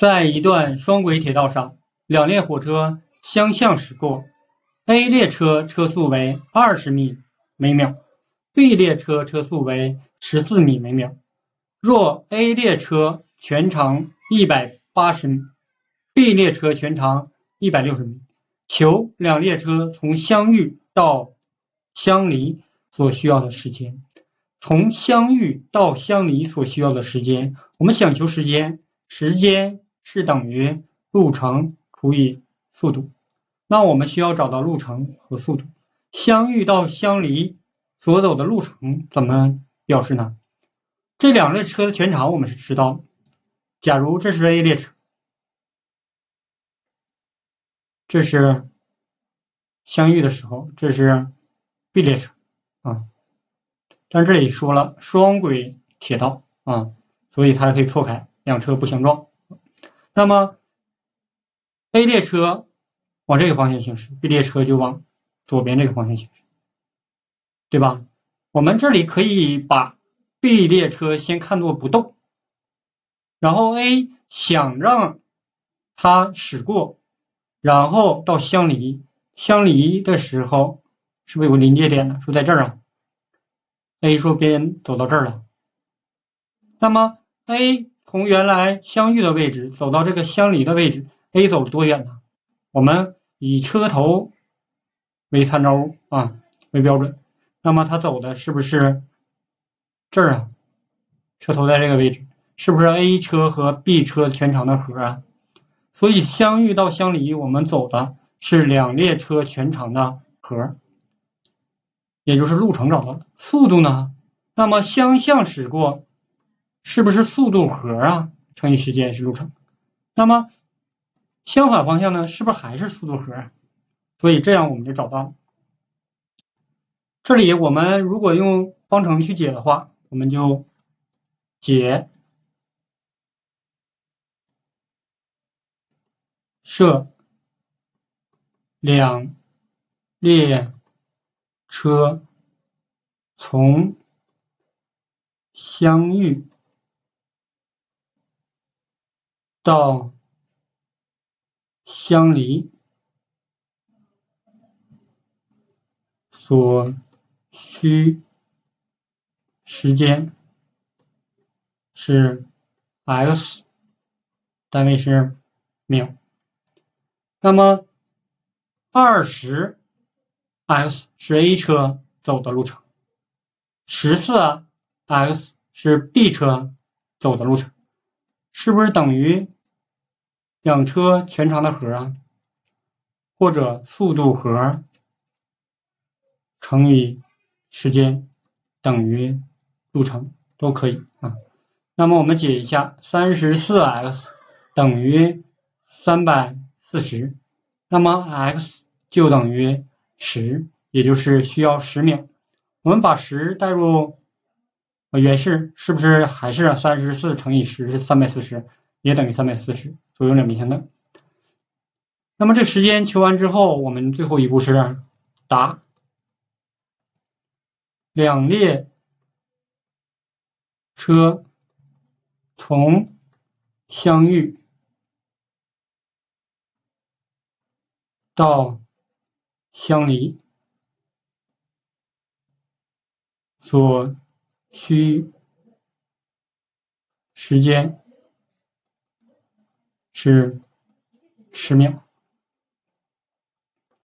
在一段双轨铁道上，两列火车相向驶过。A 列车车速为20米每秒 ，B 列车车速为14米每秒。若 A 列车全长180米 ，B 列车全长160米，求两列车从相遇到相离所需要的时间。从相遇到相离所需要的时间，我们想求时间，时间是等于路程除以速度。那我们需要找到路程和速度。相遇到相离所走的路程怎么表示呢？这两列车的全长我们是知道的。假如这是 A 列车，这是相遇的时候，这是 B 列车啊。但这里说了双轨铁道啊，所以它可以错开，两车不相撞。那么 A 列车往这个方向行驶 ，B 列车就往左边这个方向行驶，对吧？我们这里可以把 B 列车先看作不动，然后 A 想让它驶过，然后到相离，相离的时候是不是有个临界点呢？说在这儿啊 ，A 说边走到这儿了，那么 A 从原来相遇的位置走到这个相离的位置 ，A 走了多远呢？我们以车头为参照物啊为标准，那么它走的是不是这儿啊？车头在这个位置，是不是 A 车和 B 车全长的和啊？所以相遇到相离，我们走的是两列车全长的和，也就是路程找到了。速度呢？那么相向驶过，是不是速度和啊？乘以时间是路程。那么相反方向呢？是不是还是速度和？所以这样我们就找到了。这里我们如果用方程去解的话，我们就解设两列车从相遇到相离所需时间是 x， 单位是秒。那么20x 是 A 车走的路程，14x 是 B 车走的路程，是不是等于两车全长的和啊？或者速度和乘以时间等于路程都可以啊。那么我们解一下，34x 等于340，那么 x 就等于10，也就是需要10秒。我们把10带入原式，是不是还是34乘以10是340，也等于340，左右两边相等。那么这时间求完之后，我们最后一步是答两列车从相遇到相离所需时间是10秒。